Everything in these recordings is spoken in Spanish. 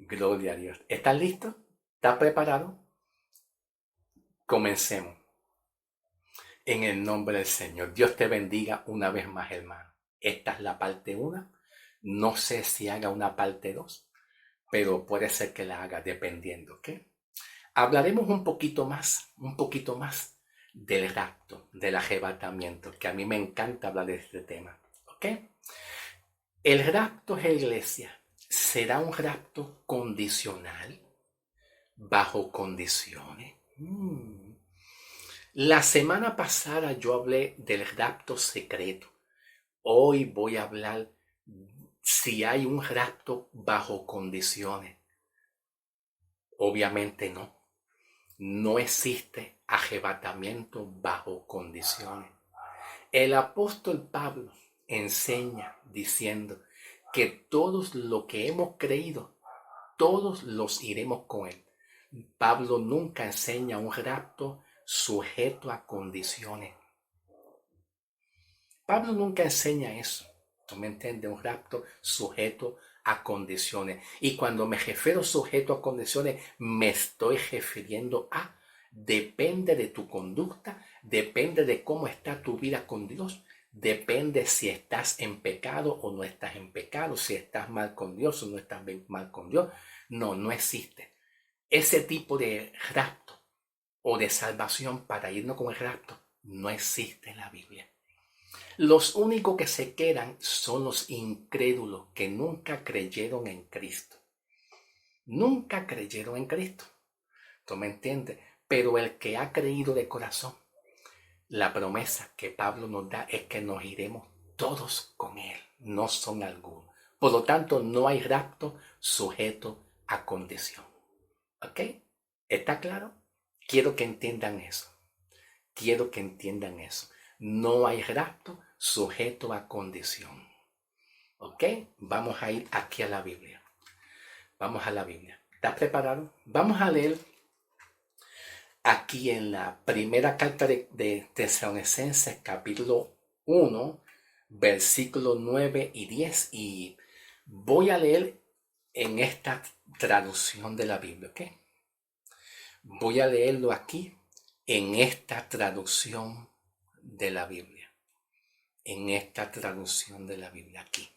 Gloria a Dios. ¿Estás listo? ¿Estás preparado? Comencemos. En el nombre del Señor. Dios te bendiga una vez más, hermano. Esta es la parte 1. No sé si haga una parte 2, pero puede ser que la haga dependiendo, ¿ok? Hablaremos un poquito más del rapto, del arrebatamiento, que a mí me encanta hablar de este tema, ¿ok? El rapto es la iglesia. ¿Será un rapto condicional? ¿Bajo condiciones? La semana pasada yo hablé del rapto secreto. Hoy voy a hablar si hay un rapto bajo condiciones. Obviamente no. No existe arrebatamiento bajo condiciones. El apóstol Pablo enseña diciendo que todos lo que hemos creído, todos los iremos con él. Pablo nunca enseña un rapto sujeto a condiciones. Pablo nunca enseña eso. ¿Tú me entiendes? Un rapto sujeto a condiciones. Y cuando me refiero sujeto a condiciones, me estoy refiriendo a depende de tu conducta, depende de cómo está tu vida con Dios, depende si estás en pecado o no estás en pecado, si estás mal con Dios o no estás mal con Dios. No, no existe. Ese tipo de rapto o de salvación para irnos con el rapto no existe en la Biblia. Los únicos que se quedan son los incrédulos que nunca creyeron en Cristo. Nunca creyeron en Cristo. ¿Tú me entiendes? Pero el que ha creído de corazón, la promesa que Pablo nos da es que nos iremos todos con él, no son algunos. Por lo tanto, no hay rapto sujeto a condición. ¿Ok? ¿Está claro? Quiero que entiendan eso. Quiero que entiendan eso. No hay rapto sujeto a condición. ¿Ok? Vamos a ir aquí a la Biblia. Vamos a la Biblia. ¿Estás preparado? Vamos a leer aquí en la primera carta de Tesalonicenses, capítulo 1, versículos 9 y 10. Y voy a leer en esta traducción de la Biblia. ¿Ok? Voy a leerlo aquí en esta traducción de la Biblia. En esta traducción de la Biblia aquí,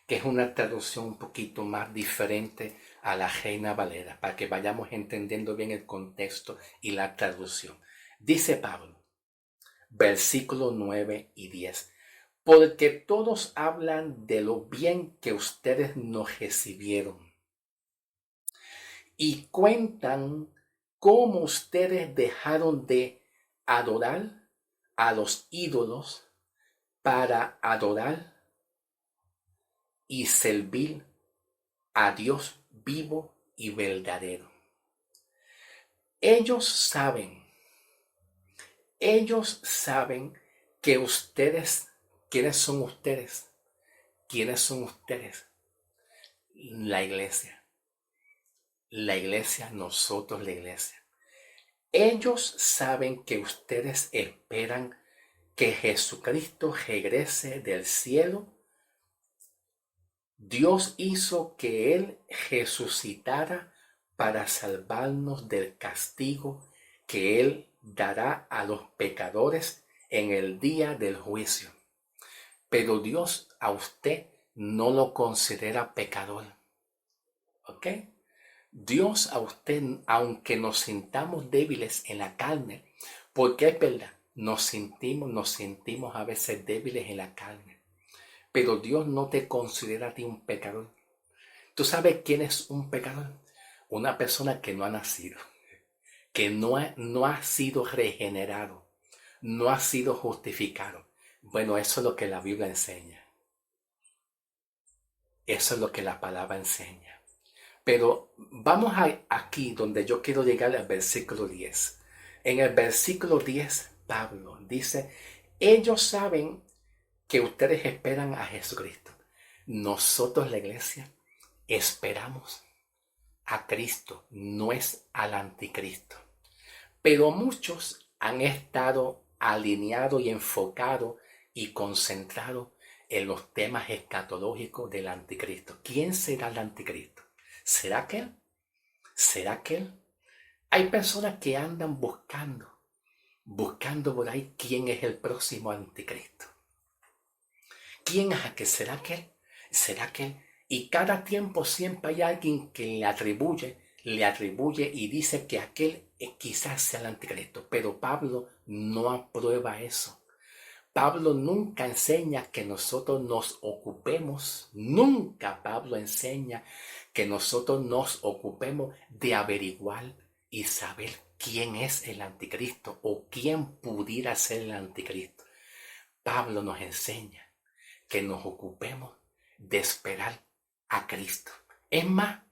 que es una traducción un poquito más diferente a la Reina Valera, para que vayamos entendiendo bien el contexto y la traducción. Dice Pablo, versículos 9 y 10, porque todos hablan de lo bien que ustedes nos recibieron y cuentan cómo ustedes dejaron de adorar a los ídolos para adorar y servir a Dios vivo y verdadero. Ellos saben que ustedes, ¿quiénes son ustedes? ¿Quiénes son ustedes? La iglesia, nosotros la iglesia. Ellos saben que ustedes esperan que Jesucristo regrese del cielo. Dios hizo que Él resucitara para salvarnos del castigo que Él dará a los pecadores en el día del juicio. Pero Dios a usted no lo considera pecador. ¿Ok? Dios a usted, aunque nos sintamos débiles en la carne, porque es verdad, nos sentimos a veces débiles en la carne, pero Dios no te considera a ti un pecador. ¿Tú sabes quién es un pecador? Una persona que no ha nacido, que no ha sido regenerado, no ha sido justificado. Bueno, eso es lo que la Biblia enseña. Eso es lo que la palabra enseña. Pero vamos aquí donde yo quiero llegar al versículo 10. En el versículo 10, Pablo dice, ellos saben que ustedes esperan a Jesucristo. Nosotros, la iglesia, esperamos a Cristo, no es al anticristo. Pero muchos han estado alineados y enfocados y concentrados en los temas escatológicos del anticristo. ¿Quién será el anticristo? ¿Será que él? ¿Será que él? Hay personas que andan buscando por ahí quién es el próximo anticristo. ¿Quién es aquel? ¿Será que él? ¿Será que él? Y cada tiempo siempre hay alguien que le atribuye y dice que aquel quizás sea el anticristo. Pero Pablo no aprueba eso. Pablo nunca enseña que nosotros nos ocupemos, nunca Pablo enseña que nosotros nos ocupemos de averiguar y saber quién es el anticristo o quién pudiera ser el anticristo. Pablo nos enseña que nos ocupemos de esperar a Cristo. Es más,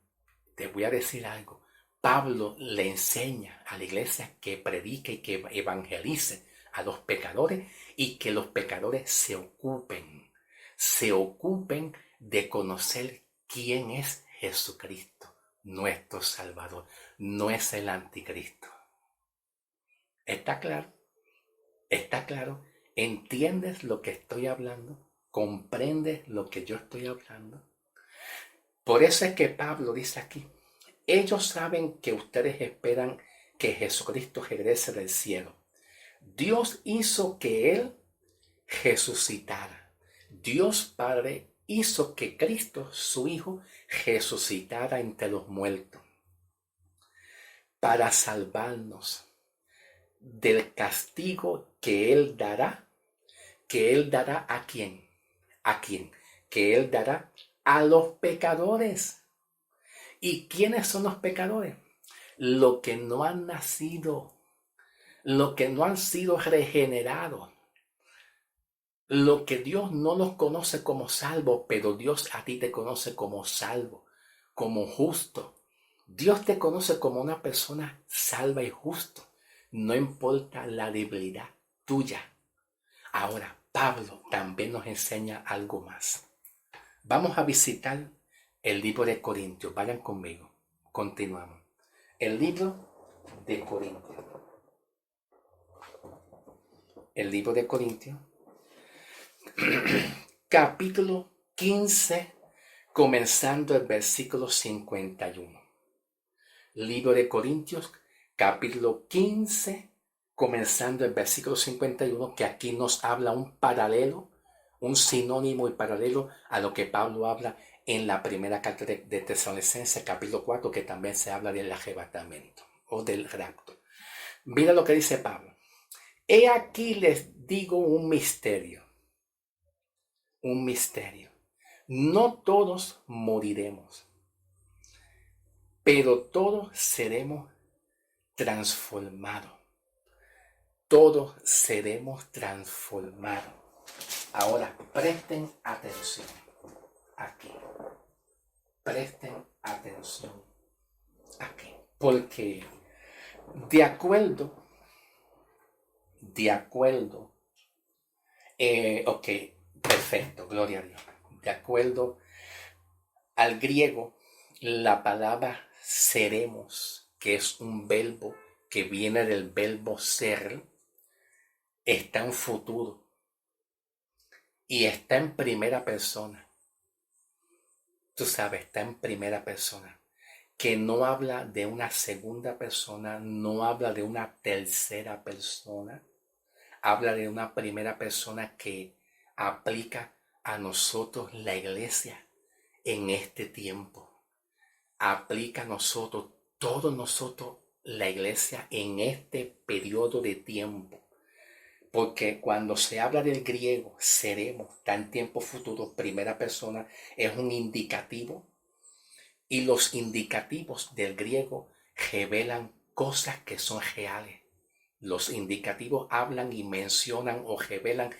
te voy a decir algo. Pablo le enseña a la iglesia que predique y que evangelice a los pecadores y que los pecadores se ocupen de conocer quién es Jesucristo, nuestro Salvador. No es el anticristo. ¿Está claro? ¿Está claro? ¿Entiendes lo que estoy hablando? ¿Comprendes lo que yo estoy hablando? Por eso es que Pablo dice aquí, ellos saben que ustedes esperan que Jesucristo regrese del cielo. Dios hizo que Él resucitara. Dios Padre hizo que Cristo, su Hijo, resucitara entre los muertos para salvarnos del castigo que Él dará. ¿Que Él dará a quién? ¿A quién? Que Él dará a los pecadores. ¿Y quiénes son los pecadores? Los que no han nacido, los que no han sido regenerados, los que Dios no los conoce como salvos, pero Dios a ti te conoce como salvo, como justo. Dios te conoce como una persona salva y justo. No importa la debilidad tuya. Ahora, Pablo también nos enseña algo más. Vamos a visitar el libro de Corintios. Vayan conmigo. Continuamos. El libro de Corintios. El libro de Corintios. Capítulo 15, comenzando el versículo 51. Libro de Corintios, capítulo 15, comenzando el versículo 51, que aquí nos habla un paralelo, un sinónimo y paralelo a lo que Pablo habla en la primera carta de Tesalonicenses, capítulo 4, que también se habla del arrebatamiento o del rapto. Mira lo que dice Pablo. He aquí les digo un misterio. Un misterio. No todos moriremos, pero todos seremos transformados. Todos seremos transformados. Ahora, presten atención aquí. Presten atención aquí. Porque de acuerdo, ok, perfecto, gloria a Dios. De acuerdo al griego, la palabra seremos, que es un verbo que viene del verbo ser, está en futuro y está en primera persona. Tú sabes, está en primera persona, que no habla de una segunda persona, no habla de una tercera persona, habla de una primera persona que aplica a nosotros, la iglesia, en este tiempo. Aplica a nosotros, todos nosotros, la iglesia, en este periodo de tiempo. Porque cuando se habla del griego, seremos, está en tiempo futuro, primera persona, es un indicativo. Y los indicativos del griego revelan cosas que son reales. Los indicativos hablan y mencionan o revelan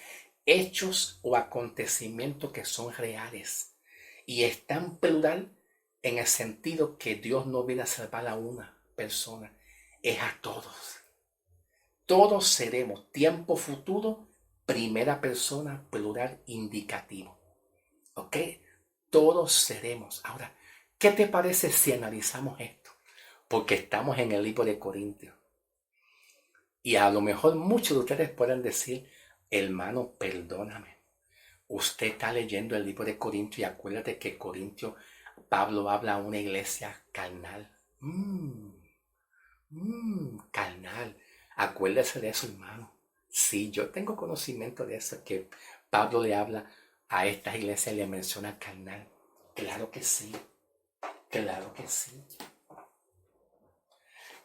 hechos o acontecimientos que son reales. Y está en plural en el sentido que Dios no viene a salvar a una persona, es a todos. Todos seremos, tiempo futuro, primera persona, plural, indicativo. ¿Ok? Todos seremos. Ahora, ¿qué te parece si analizamos esto? Porque estamos en el libro de Corintios. Y a lo mejor muchos de ustedes pueden decir, hermano, perdóname. Usted está leyendo el libro de Corintios y acuérdate que Corintios Pablo habla a una iglesia carnal. Carnal. Acuérdese de eso, hermano. Sí, yo tengo conocimiento de eso, que Pablo le habla a estas iglesias y le menciona carnal. Claro que sí, claro que sí,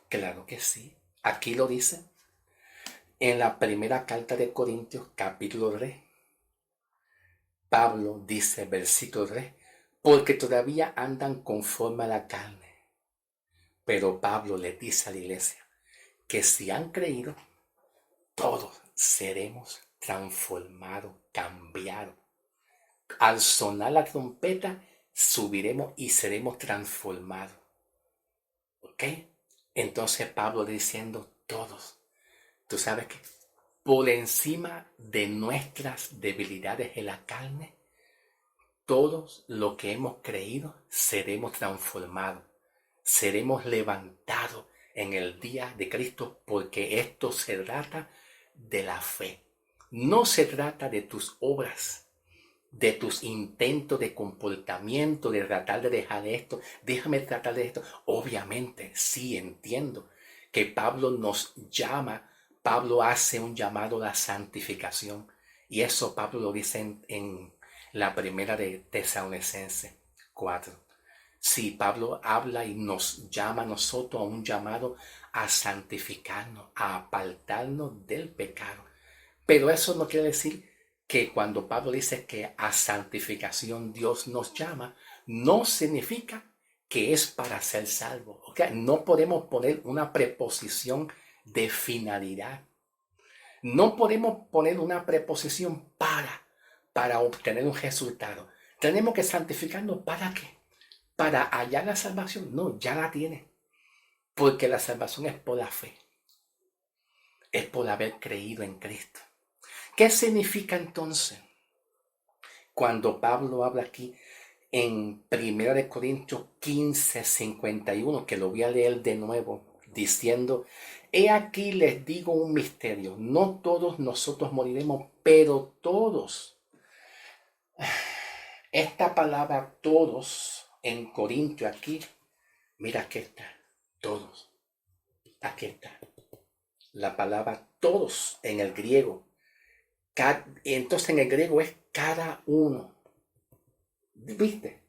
claro que sí. Aquí lo dice en la primera carta de Corintios, capítulo 3. Pablo dice, versículo 3, porque todavía andan conforme a la carne. Pero Pablo le dice a la iglesia que si han creído, todos seremos transformados, cambiados. Al sonar la trompeta, subiremos y seremos transformados. ¿Ok? Entonces Pablo diciendo todos. Tú sabes que por encima de nuestras debilidades en la carne, todos lo que hemos creído seremos transformados. Seremos levantados en el día de Cristo, porque esto se trata de la fe. No se trata de tus obras, de tus intentos de comportamiento, de tratar de dejar esto, déjame tratar de esto. Obviamente, sí entiendo que Pablo nos llama, Pablo hace un llamado a la santificación, y eso Pablo lo dice en la primera de Tesalonicenses 4. Sí, Pablo habla y nos llama a nosotros a un llamado a santificarnos, a apartarnos del pecado. Pero eso no quiere decir que cuando Pablo dice que a santificación Dios nos llama, no significa que es para ser salvo. ¿Okay? No podemos poner una preposición de finalidad. No podemos poner una preposición para obtener un resultado. Tenemos que santificarnos ¿para qué? Para hallar la salvación. No, ya la tiene. Porque la salvación es por la fe. Es por haber creído en Cristo. ¿Qué significa entonces cuando Pablo habla aquí en 1 Corintios 15:51, que lo voy a leer de nuevo, diciendo, he aquí les digo un misterio, no todos nosotros moriremos, pero todos. Esta palabra todos en Corintio aquí, mira aquí está, todos, aquí está. La palabra todos en el griego, entonces en el griego es cada uno. ¿Viste?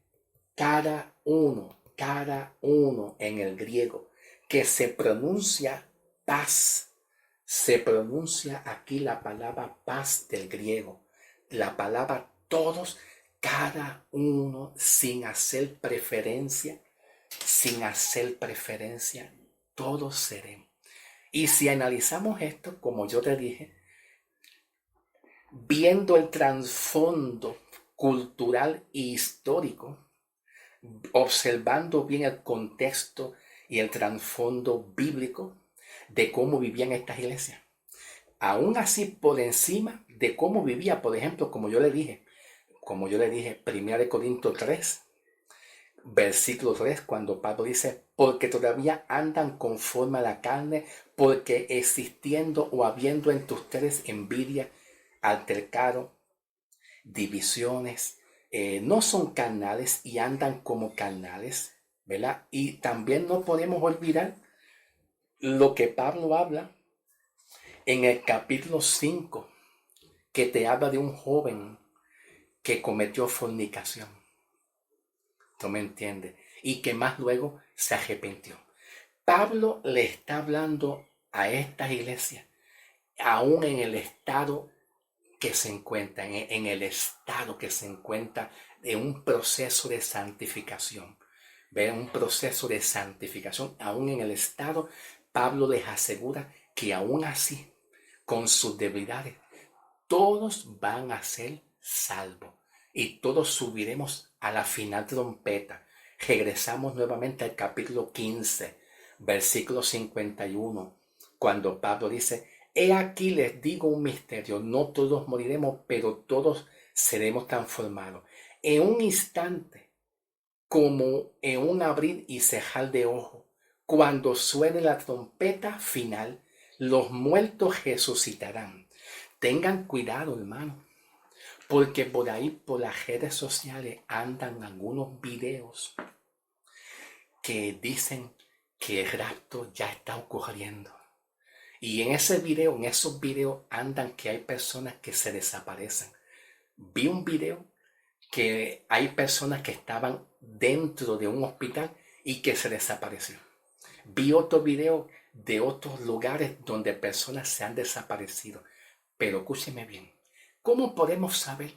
Cada uno en el griego, que se pronuncia paz. Se pronuncia aquí la palabra paz del griego. La palabra todos, cada uno, sin hacer preferencia, todos seremos. Y si analizamos esto, como yo te dije, viendo el trasfondo cultural e histórico, observando bien el contexto y el trasfondo bíblico de cómo vivían estas iglesias. Aún así, por encima de cómo vivía, por ejemplo, como yo le dije, 1 Corintios 3, versículo 3, cuando Pablo dice, porque todavía andan conforme a la carne, porque existiendo o habiendo entre ustedes envidia, altercado, divisiones, no son carnales y andan como carnales, ¿verdad? Y también no podemos olvidar lo que Pablo habla en el capítulo 5, que te habla de un joven que cometió fornicación. ¿Tú me entiendes? Y que más luego se arrepintió. Pablo le está hablando a estas iglesias, aún en el estado que se encuentra, en el estado que se encuentra de un proceso de santificación. Ve un proceso de santificación, aún en el estado, Pablo les asegura que aún así, con sus debilidades, todos van a ser salvos y todos subiremos a la final trompeta. Regresamos nuevamente al capítulo 15, versículo 51, cuando Pablo dice, he aquí les digo un misterio, no todos moriremos, pero todos seremos transformados. En un instante, como en un abrir y cerrar de ojo, cuando suene la trompeta final, los muertos resucitarán. Tengan cuidado, hermano, Porque por ahí, por las redes sociales, andan algunos videos que dicen que el rapto ya está ocurriendo. Y en esos videos andan que hay personas que se desaparecen. Vi un video que hay personas que estaban dentro de un hospital y que se desapareció. Vi otro video de otros lugares donde personas se han desaparecido. Pero escúcheme bien, ¿cómo podemos saber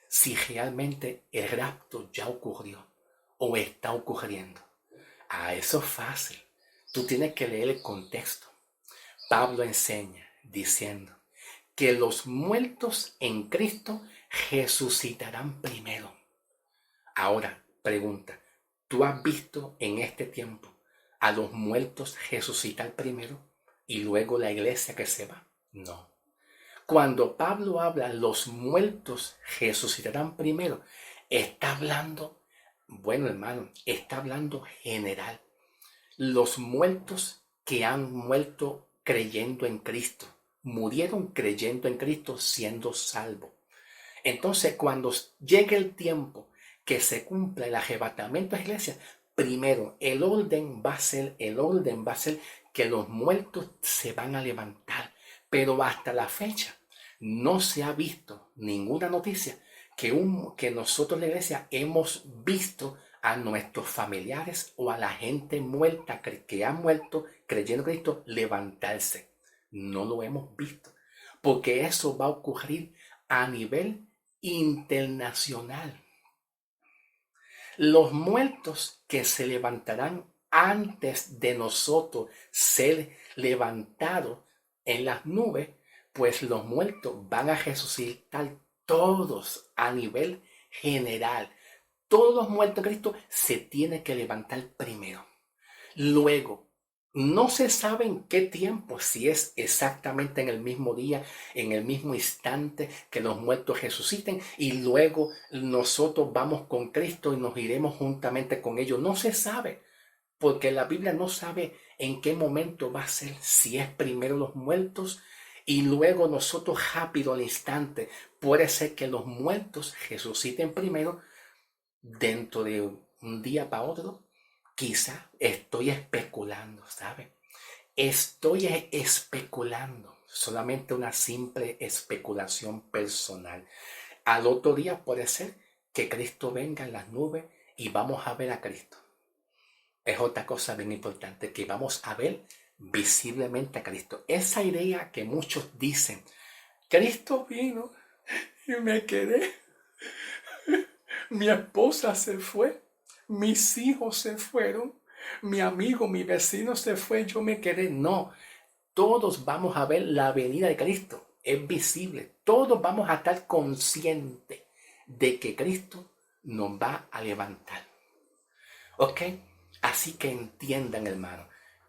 si realmente el rapto ya ocurrió o está ocurriendo? Eso es fácil. Tú tienes que leer el contexto. Pablo enseña diciendo que los muertos en Cristo resucitarán primero. Ahora, pregunta, ¿tú has visto en este tiempo a los muertos resucitar primero y luego la iglesia que se va? No. Cuando Pablo habla, los muertos resucitarán primero, está hablando, bueno hermano, está hablando general. Los muertos que han muerto creyendo en Cristo, murieron creyendo en Cristo siendo salvos. Entonces, cuando llegue el tiempo que se cumpla el arrebatamiento de la iglesia, primero el orden va a ser que los muertos se van a levantar. Pero hasta la fecha no se ha visto ninguna noticia que nosotros la iglesia hemos visto a nuestros familiares o a la gente muerta que ha muerto creyendo en Cristo levantarse. No lo hemos visto, porque eso va a ocurrir a nivel internacional. Los muertos que se levantarán antes de nosotros ser levantados en las nubes, pues los muertos van a resucitar todos a nivel general. Todos los muertos de Cristo se tienen que levantar primero. Luego, no se sabe en qué tiempo, si es exactamente en el mismo día, en el mismo instante que los muertos resuciten y luego nosotros vamos con Cristo y nos iremos juntamente con ellos. No se sabe, porque la Biblia no sabe en qué momento va a ser, si es primero los muertos y luego nosotros rápido al instante. Puede ser que los muertos resuciten primero dentro de un día para otro. Quizá estoy especulando, ¿sabe? Estoy especulando, solamente una simple especulación personal. Al otro día puede ser que Cristo venga en las nubes y vamos a ver a Cristo. Es otra cosa bien importante, que vamos a ver visiblemente a Cristo. Esa idea que muchos dicen, Cristo vino y me quedé, mi esposa se fue, mis hijos se fueron, mi amigo, mi vecino se fue, yo me quedé. No, todos vamos a ver la venida de Cristo. Es visible. Todos vamos a estar conscientes de que Cristo nos va a levantar. ¿Ok? Así que entiendan, hermano,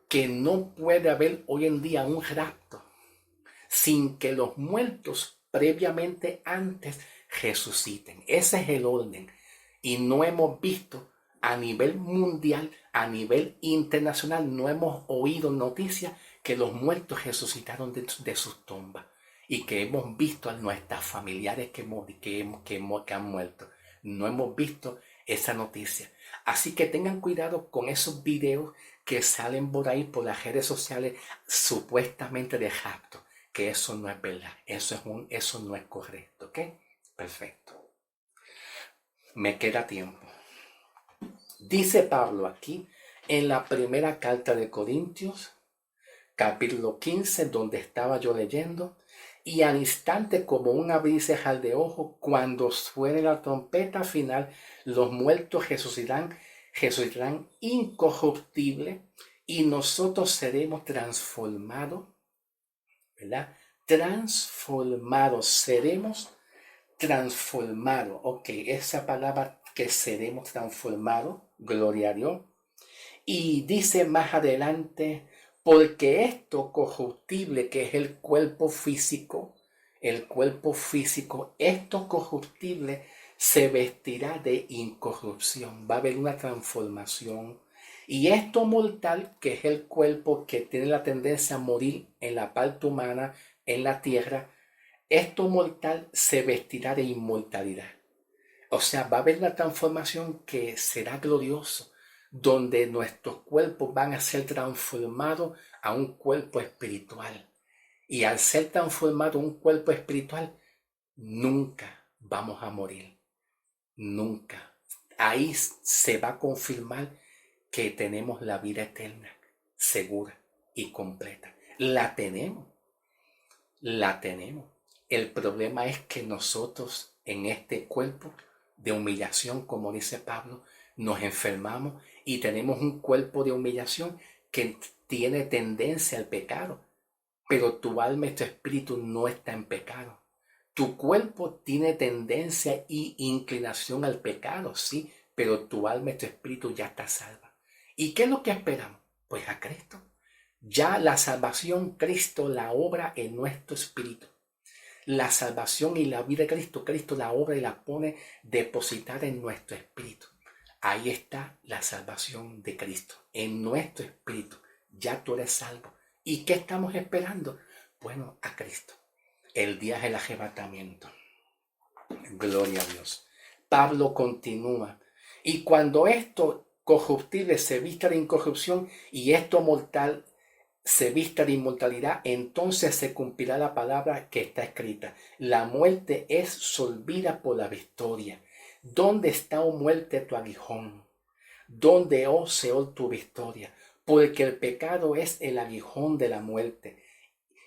que no puede haber hoy en día un rapto sin que los muertos previamente antes resuciten. Ese es el orden. Y no hemos visto a nivel mundial, a nivel internacional, no hemos oído noticias que los muertos resucitaron de sus tumbas y que hemos visto a nuestros familiares que han muerto. No hemos visto esa noticia. Así que tengan cuidado con esos videos que salen por ahí por las redes sociales supuestamente de rapto, que eso no es verdad, eso no es correcto, ¿ok? Perfecto. Me queda tiempo. Dice Pablo aquí en la primera carta de Corintios, capítulo 15, donde estaba yo leyendo, y al instante como un abrir y cerrar de ojos, cuando suene la trompeta final, los muertos resucitarán incorruptible y nosotros seremos transformados, ¿verdad? Seremos transformados. Ok, esa palabra que seremos transformados, gloria a Dios. Y dice más adelante, porque esto corruptible que es el cuerpo físico, esto corruptible se vestirá de incorrupción. Va a haber una transformación. Y esto mortal, que es el cuerpo que tiene la tendencia a morir en la parte humana, en la tierra, esto mortal se vestirá de inmortalidad. O sea, va a haber una transformación que será glorioso, donde nuestros cuerpos van a ser transformados a un cuerpo espiritual. Y al ser transformado a un cuerpo espiritual, nunca vamos a morir. Nunca. Ahí se va a confirmar que tenemos la vida eterna, segura y completa. La tenemos. La tenemos. El problema es que nosotros en este cuerpo de humillación, como dice Pablo, nos enfermamos y tenemos un cuerpo de humillación que tiene tendencia al pecado. Pero tu alma y tu espíritu no está en pecado. Tu cuerpo tiene tendencia y inclinación al pecado, sí, pero tu alma y tu espíritu ya está salva. ¿Y qué es lo que esperamos? Pues a Cristo. Ya la salvación, Cristo la obra en nuestro espíritu. La salvación y la vida de Cristo, Cristo la obra y la pone depositada en nuestro espíritu. Ahí está la salvación de Cristo, en nuestro espíritu. Ya tú eres salvo. ¿Y qué estamos esperando? Bueno, a Cristo. El día del arrebatamiento. Gloria a Dios. Pablo continúa. Y cuando esto corruptible se vista de incorrupción y esto mortal se vista de inmortalidad, entonces se cumplirá la palabra que está escrita. La muerte es solvida por la victoria. ¿Dónde está, oh muerte, tu aguijón? ¿Dónde, oh Seol, tu victoria? Porque el pecado es el aguijón de la muerte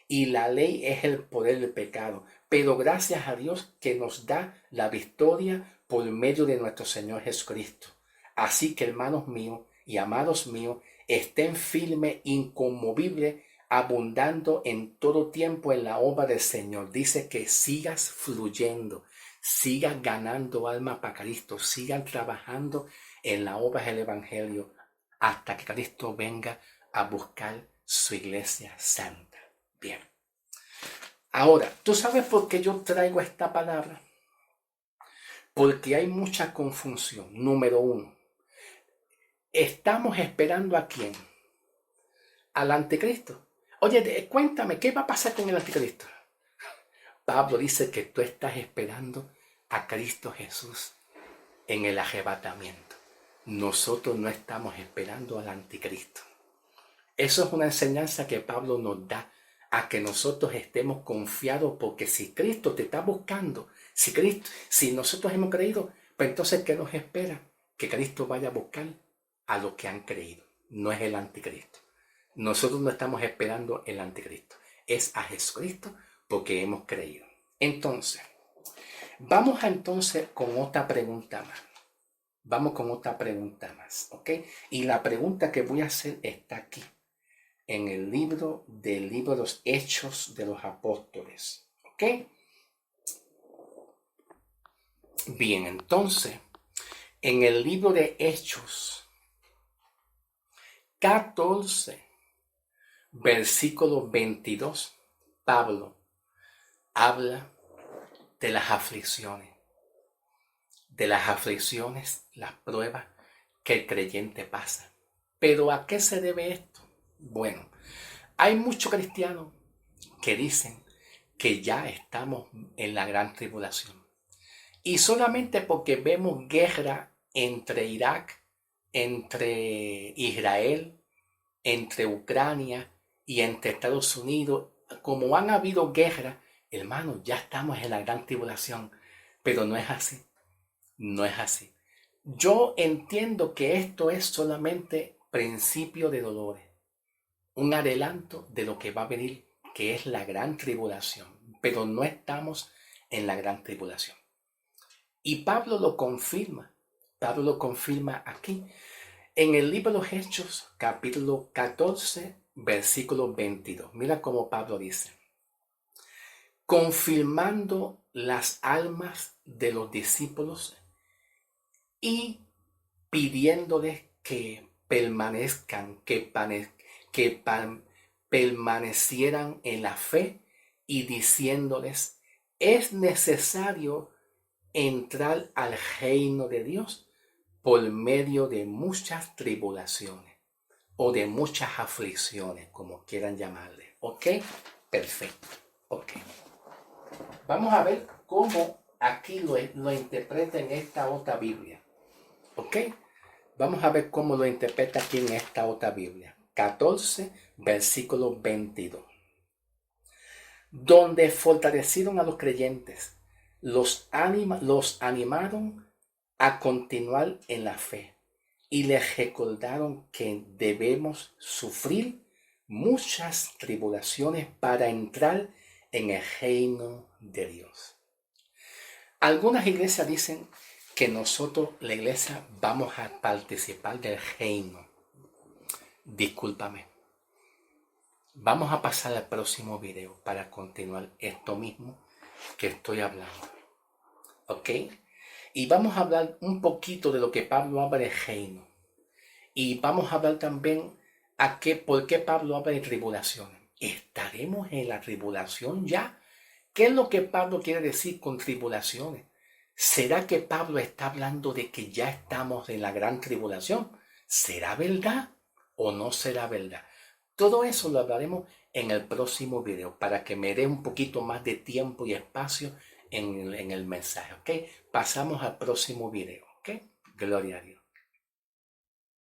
y la ley es el poder del pecado. Pero gracias a Dios que nos da la victoria por medio de nuestro Señor Jesucristo. Así que, hermanos míos y amados míos, estén firmes, inconmovibles, abundando en todo tiempo en la obra del Señor. Dice que sigas fluyendo, sigas ganando alma para Cristo, sigan trabajando en la obra del Evangelio hasta que Cristo venga a buscar su iglesia santa. Bien. Ahora, ¿tú sabes por qué yo traigo esta palabra? Porque hay mucha confusión. Número uno, ¿estamos esperando a quién? Al anticristo. Oye, cuéntame, ¿qué va a pasar con el anticristo? Pablo dice que tú estás esperando a Cristo Jesús en el arrebatamiento. Nosotros no estamos esperando al anticristo. Eso es una enseñanza que Pablo nos da, a que nosotros estemos confiados, porque si Cristo te está buscando, si nosotros hemos creído, pues entonces ¿qué nos espera? Que Cristo vaya a buscar a los que han creído. No es el anticristo. Nosotros no estamos esperando el anticristo. Es a Jesucristo porque hemos creído. Entonces, vamos entonces con otra pregunta más. Vamos con otra pregunta más, ¿ok? Y la pregunta que voy a hacer está aquí, en el libro de los Hechos de los Apóstoles, ¿ok? Bien, entonces, en el libro de Hechos 14, versículo 22, Pablo habla de las aflicciones, las pruebas que el creyente pasa. ¿Pero a qué se debe esto? Bueno, hay muchos cristianos que dicen que ya estamos en la gran tribulación. Y solamente porque vemos guerra entre Irak, entre Israel, entre Ucrania y entre Estados Unidos, como han habido guerras, hermanos, ya estamos en la gran tribulación. Pero no es así. No es así. Yo entiendo que esto es solamente principio de dolores, un adelanto de lo que va a venir, que es la gran tribulación. Pero no estamos en la gran tribulación. Y Pablo lo confirma. Pablo lo confirma aquí. En el libro de los Hechos, capítulo 14, versículo 22. Mira cómo Pablo dice: confirmando las almas de los discípulos y pidiéndoles que permanezcan, permanecieran en la fe, y diciéndoles: es necesario entrar al reino de Dios por medio de muchas tribulaciones o de muchas aflicciones, como quieran llamarle. ¿Ok? Perfecto. Ok. Vamos a ver cómo aquí lo interpreta en esta otra Biblia. ¿Ok? Vamos a ver cómo lo interpreta aquí en esta otra Biblia. 14, versículo 22. Donde fortalecieron a los creyentes, los animaron a continuar en la fe y les recordaron que debemos sufrir muchas tribulaciones para entrar en el reino de Dios. Algunas iglesias dicen que nosotros, la iglesia, vamos a participar del reino. Discúlpame. Vamos a pasar al próximo video para continuar esto mismo que estoy hablando. ¿Ok? Y vamos a hablar un poquito de lo que Pablo habla del reino. Y vamos a hablar también por qué Pablo habla de tribulaciones. ¿Estaremos en la tribulación ya? ¿Qué es lo que Pablo quiere decir con tribulaciones? ¿Será que Pablo está hablando de que ya estamos en la gran tribulación? ¿Será verdad o no será verdad? Todo eso lo hablaremos en el próximo video para que me dé un poquito más de tiempo y espacio en el mensaje, ¿ok? Pasamos al próximo video, ¿ok? Gloria a Dios.